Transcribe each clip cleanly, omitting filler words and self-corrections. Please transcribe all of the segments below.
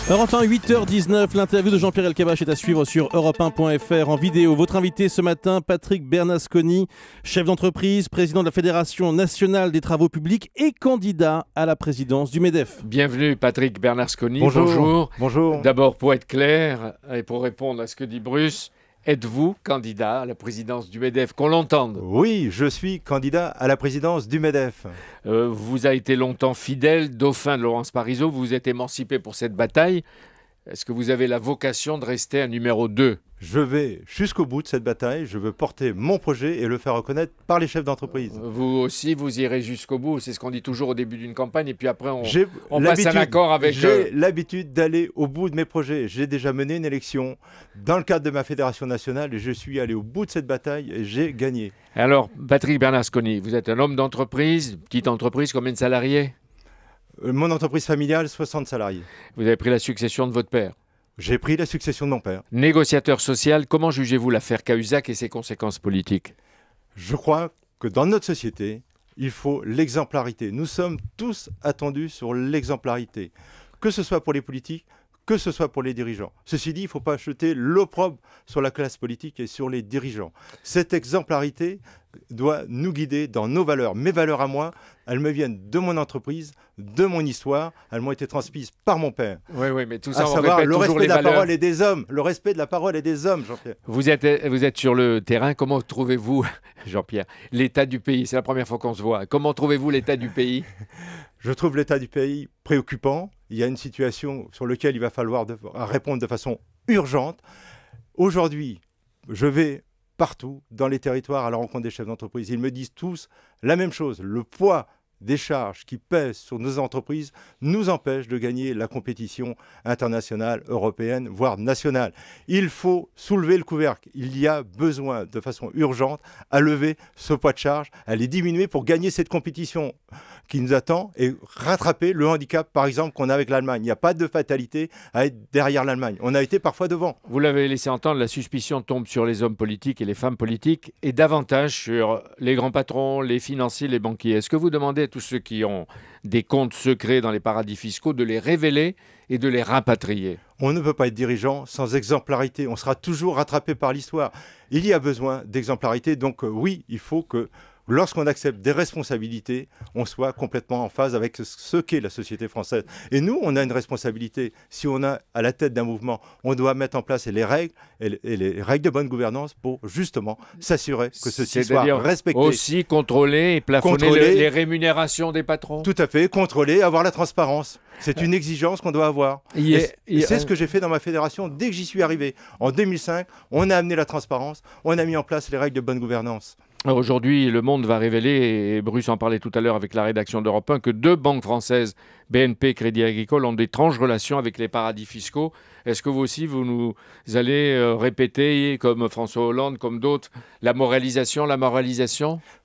Europe 1, 8h19, l'interview de Jean-Pierre Elkabbach est à suivre sur europe1.fr en vidéo. Votre invité ce matin, Patrick Bernasconi, chef d'entreprise, président de la Fédération nationale des travaux publics et candidat à la présidence du MEDEF. Bienvenue Patrick Bernasconi. Bonjour. Bonjour. D'abord, pour être clair et pour répondre à ce que dit Bruce, êtes-vous candidat à la présidence du MEDEF? Qu'on l'entende. Oui, je suis candidat à la présidence du MEDEF. Vous avez été longtemps fidèle, dauphin de Laurence Parisot, vous vous êtes émancipé pour cette bataille. Est-ce que vous avez la vocation de rester un numéro 2? Je vais jusqu'au bout de cette bataille, je veux porter mon projet et le faire reconnaître par les chefs d'entreprise. Vous aussi, vous irez jusqu'au bout, c'est ce qu'on dit toujours au début d'une campagne, et puis après on passe un accord avec... J'ai l'habitude d'aller au bout de mes projets. J'ai déjà mené une élection dans le cadre de ma fédération nationale et je suis allé au bout de cette bataille et j'ai gagné. Alors, Patrick Bernasconi, vous êtes un homme d'entreprise, petite entreprise, combien de salariés? Mon entreprise familiale, 60 salariés. Vous avez pris la succession de votre père? J'ai pris la succession de mon père. Négociateur social, comment jugez-vous l'affaire Cahuzac et ses conséquences politiques? Je crois que dans notre société, il faut l'exemplarité. Nous sommes tous attendus sur l'exemplarité, que ce soit pour les politiques, que ce soit pour les dirigeants. Ceci dit, il ne faut pas jeter l'opprobre sur la classe politique et sur les dirigeants. Cette exemplarité doit nous guider dans nos valeurs. Mes valeurs à moi, elles me viennent de mon entreprise, de mon histoire. Elles m'ont été transmises par mon père. Oui, mais tout ça, à savoir le respect de la parole et des hommes. Le respect de la parole et des hommes, Jean-Pierre. Vous êtes sur le terrain. Comment trouvez-vous, Jean-Pierre, l'état du pays? C'est la première fois qu'on se voit. Comment trouvez-vous l'état du pays? Je trouve l'état du pays préoccupant. Il y a une situation sur laquelle il va falloir répondre de façon urgente. Aujourd'hui, je vais partout dans les territoires à la rencontre des chefs d'entreprise. Ils me disent tous la même chose. Le poids des charges qui pèsent sur nos entreprises nous empêche de gagner la compétition internationale, européenne, voire nationale. Il faut soulever le couvercle. Il y a besoin de façon urgente à lever ce poids de charge, à les diminuer pour gagner cette compétition qui nous attend et rattraper le handicap, par exemple, qu'on a avec l'Allemagne. Il n'y a pas de fatalité à être derrière l'Allemagne. On a été parfois devant. Vous l'avez laissé entendre, la suspicion tombe sur les hommes politiques et les femmes politiques et davantage sur les grands patrons, les financiers, les banquiers. Est-ce que vous demandez à tous ceux qui ont des comptes secrets dans les paradis fiscaux de les révéler et de les rapatrier? On ne peut pas être dirigeant sans exemplarité. On sera toujours rattrapé par l'histoire. Il y a besoin d'exemplarité. Donc oui, il faut que lorsqu'on accepte des responsabilités, on soit complètement en phase avec ce qu'est la société française. Et nous, on a une responsabilité. Si on est à la tête d'un mouvement, on doit mettre en place les règles de bonne gouvernance pour justement s'assurer que ceci soit respecté. Aussi contrôler et plafonner les rémunérations des patrons. Tout à fait, contrôler, avoir la transparence. C'est une exigence qu'on doit avoir. C'est ce que j'ai fait dans ma fédération dès que j'y suis arrivé. En 2005, on a amené la transparence, on a mis en place les règles de bonne gouvernance. Aujourd'hui, Le Monde va révéler, et Bruce en parlait tout à l'heure avec la rédaction d'Europe 1, que 2 banques françaises, BNP et Crédit Agricole, ont d'étranges relations avec les paradis fiscaux. Est-ce que vous aussi, vous nous allez répéter, comme François Hollande, comme d'autres, la moralisation?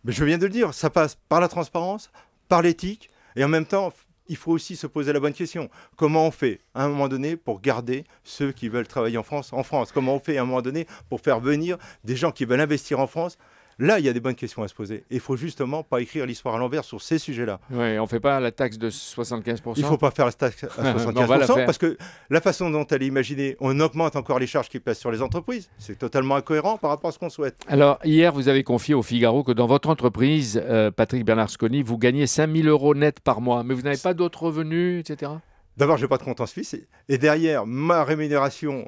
Mais je viens de le dire, ça passe par la transparence, par l'éthique, et en même temps, il faut aussi se poser la bonne question. Comment on fait à un moment donné pour garder ceux qui veulent travailler en France? Comment on fait à un moment donné pour faire venir des gens qui veulent investir en France? Là, il y a des bonnes questions à se poser. Il ne faut justement pas écrire l'histoire à l'envers sur ces sujets-là. Oui, on ne fait pas la taxe de 75%. Il ne faut pas faire la taxe à 75% parce que la façon dont elle est imaginée, on augmente encore les charges qui pèsent sur les entreprises. C'est totalement incohérent par rapport à ce qu'on souhaite. Alors, hier, vous avez confié au Figaro que dans votre entreprise, Patrick Bernasconi, vous gagnez 5 000 € net par mois, mais vous n'avez pas d'autres revenus, etc. D'abord, je n'ai pas de compte en Suisse. Et derrière, ma rémunération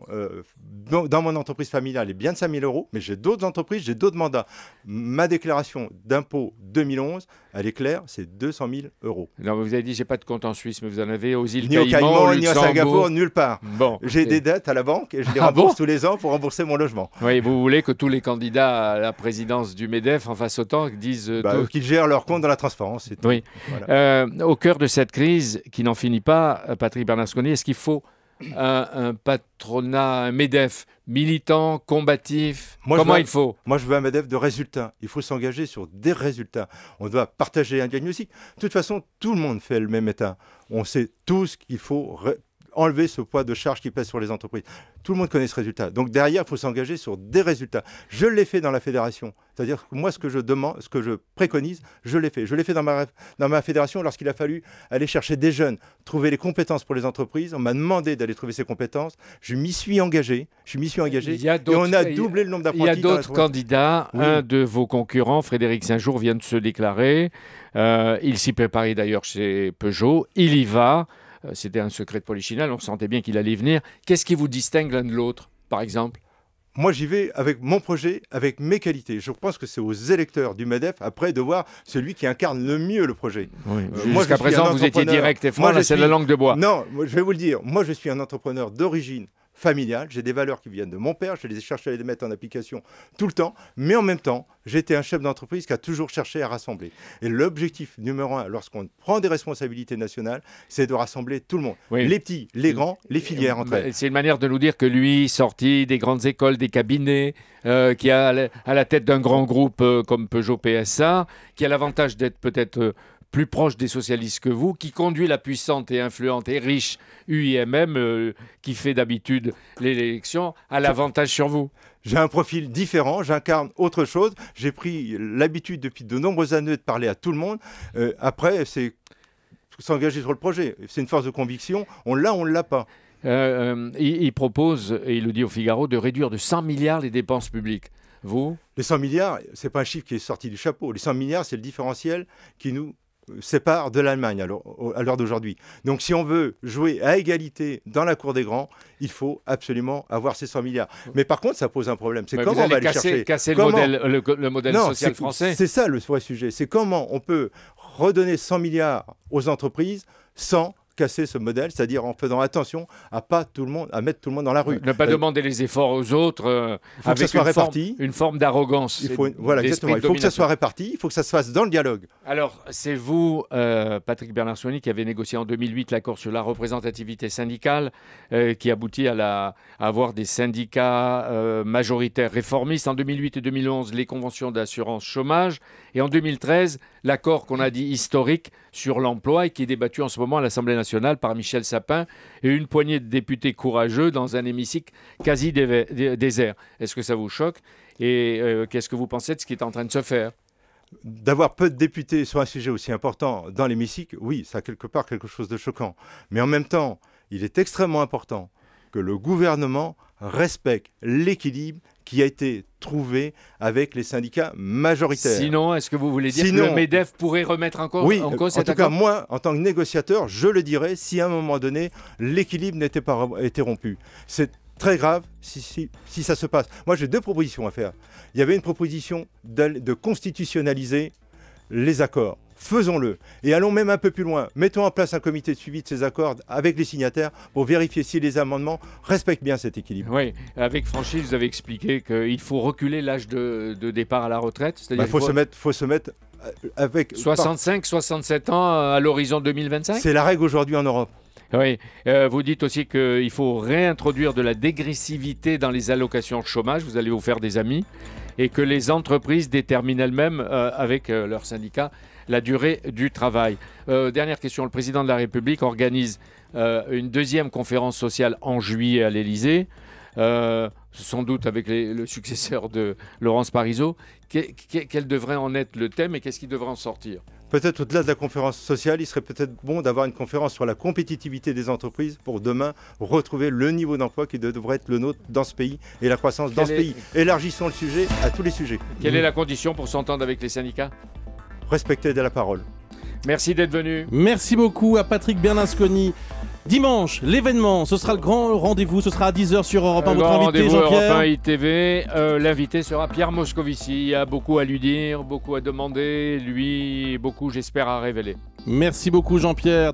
dans mon entreprise familiale est bien de 5 000 €. Mais j'ai d'autres entreprises, j'ai d'autres mandats. Ma déclaration d'impôt 2011, elle est claire, c'est 200 000 €. Non, vous avez dit, j'ai pas de compte en Suisse, mais vous en avez aux îles Ni au Caïmans, ni à Singapour, nulle part. Bon, j'ai des dettes à la banque et je les rembourse tous les ans pour rembourser mon logement. Oui, vous voulez que tous les candidats à la présidence du MEDEF en fassent autant, disent... qu'ils gèrent leur compte dans la transparence. C'est tout. Oui. Voilà. Au cœur de cette crise qui n'en finit pas, Patrick Bernasconi, est-ce qu'il faut un patronat, un MEDEF militant, combatif? Comment il faut? Moi, je veux un MEDEF de résultats. Il faut s'engager sur des résultats. On doit partager un diagnostic. De toute façon, tout le monde fait le même état. On sait tous qu'il faut enlever ce poids de charge qui pèse sur les entreprises. Tout le monde connaît ce résultat. Donc derrière, il faut s'engager sur des résultats. Je l'ai fait dans la fédération. C'est-à-dire que moi, ce que je demande, ce que je préconise, je l'ai fait. Je l'ai fait dans ma fédération lorsqu'il a fallu aller chercher des jeunes, trouver les compétences pour les entreprises. On m'a demandé d'aller trouver ces compétences. Je m'y suis engagé. Et on a doublé le nombre d'apprentis. Il y a d'autres candidats. Oui. Un de vos concurrents, Frédéric Saint-Jour, vient de se déclarer. Il s'y préparait d'ailleurs chez Peugeot. Il y va. C'était un secret de polichinelle. On sentait bien qu'il allait venir. Qu'est-ce qui vous distingue l'un de l'autre, par exemple ? Moi, j'y vais avec mon projet, avec mes qualités. Je pense que c'est aux électeurs du MEDEF, après, de voir celui qui incarne le mieux le projet. Oui. Jusqu'à présent, vous étiez direct et franc, là, c'est la langue de bois. Non, je vais vous le dire. Moi, je suis un entrepreneur d'origine familiale. J'ai des valeurs qui viennent de mon père. Je les ai cherché à les mettre en application tout le temps. Mais en même temps, j'étais un chef d'entreprise qui a toujours cherché à rassembler. Et l'objectif numéro 1, lorsqu'on prend des responsabilités nationales, c'est de rassembler tout le monde. Oui. Les petits, les grands, les filières entre elles. C'est une manière de nous dire que lui, sorti des grandes écoles, des cabinets, qui a à la tête d'un grand groupe comme Peugeot PSA, qui a l'avantage d'être peut-être plus proche des socialistes que vous, qui conduit la puissante et influente et riche UIMM, qui fait d'habitude l'élection, a l'avantage sur vous. J'ai un profil différent, j'incarne autre chose. J'ai pris l'habitude depuis de nombreuses années de parler à tout le monde. Après, c'est s'engager sur le projet. C'est une force de conviction. On l'a, on ne l'a pas. Il propose, et il le dit au Figaro, de réduire de 100 milliards les dépenses publiques. Vous ? Les 100 milliards, ce n'est pas un chiffre qui est sorti du chapeau. Les 100 milliards, c'est le différentiel qui nous sépare de l'Allemagne à l'heure d'aujourd'hui. Donc si on veut jouer à égalité dans la cour des grands, il faut absolument avoir ces 100 milliards. Mais par contre, ça pose un problème. C'est comment on va aller chercher... casser le modèle social français. C'est ça le vrai sujet. C'est comment on peut redonner 100 milliards aux entreprises sans casser ce modèle, c'est-à-dire en faisant attention à pas tout le monde, à mettre tout le monde dans la rue. Ne pas demander les efforts aux autres avec que ça soit réparti. Une forme d'arrogance. Voilà, exactement. Il faut que ça soit réparti, il faut que ça se fasse dans le dialogue. Alors, c'est vous, Patrick Bernasconi, qui avez négocié en 2008 l'accord sur la représentativité syndicale, qui aboutit à avoir des syndicats majoritaires réformistes. En 2008 et 2011, les conventions d'assurance chômage. Et en 2013, l'accord qu'on a dit historique sur l'emploi et qui est débattu en ce moment à l'Assemblée nationale par Michel Sapin et une poignée de députés courageux dans un hémicycle quasi désert. Est-ce que ça vous choque ? Et qu'est-ce que vous pensez de ce qui est en train de se faire ? D'avoir peu de députés sur un sujet aussi important dans l'hémicycle, oui, ça a quelque part quelque chose de choquant. Mais en même temps, il est extrêmement important que le gouvernement respecte l'équilibre qui a été trouvé avec les syndicats majoritaires. Sinon, est-ce que vous voulez dire que le MEDEF pourrait remettre en cause cet accord ? En tout cas, moi, en tant que négociateur, je le dirais si à un moment donné, l'équilibre n'était pas été rompu. C'est très grave si ça se passe. Moi, j'ai deux propositions à faire. Il y avait une proposition de constitutionnaliser les accords. Faisons-le. Et allons même un peu plus loin. Mettons en place un comité de suivi de ces accords avec les signataires pour vérifier si les amendements respectent bien cet équilibre. Oui, avec franchise, vous avez expliqué qu'il faut reculer l'âge de départ à la retraite. Il faut se mettre avec... 65, 67 ans à l'horizon 2025 ? C'est la règle aujourd'hui en Europe. Oui, vous dites aussi qu'il faut réintroduire de la dégressivité dans les allocations de chômage, vous allez vous faire des amis, et que les entreprises déterminent elles-mêmes, avec leurs syndicats, la durée du travail. Dernière question, le président de la République organise une deuxième conférence sociale en juillet à l'Élysée, sans doute avec le successeur de Laurence Parisot. Quel devrait en être le thème et qu'est-ce qui devrait en sortir ? Peut-être au-delà de la conférence sociale, il serait peut-être bon d'avoir une conférence sur la compétitivité des entreprises pour demain retrouver le niveau d'emploi qui devrait être le nôtre dans ce pays et la croissance dans ce pays. Élargissons le sujet à tous les sujets. Quelle est la condition pour s'entendre avec les syndicats ? Respecter de la parole. Merci d'être venu. Merci beaucoup à Patrick Bernasconi. Dimanche, l'événement, ce sera le grand rendez-vous, ce sera à 10h sur Europe 1. Votre invité, Jean-Pierre. Europe 1 ITV. L'invité sera Pierre Moscovici. Il y a beaucoup à lui dire, beaucoup à demander. Lui, beaucoup, j'espère, à révéler. Merci beaucoup, Jean-Pierre.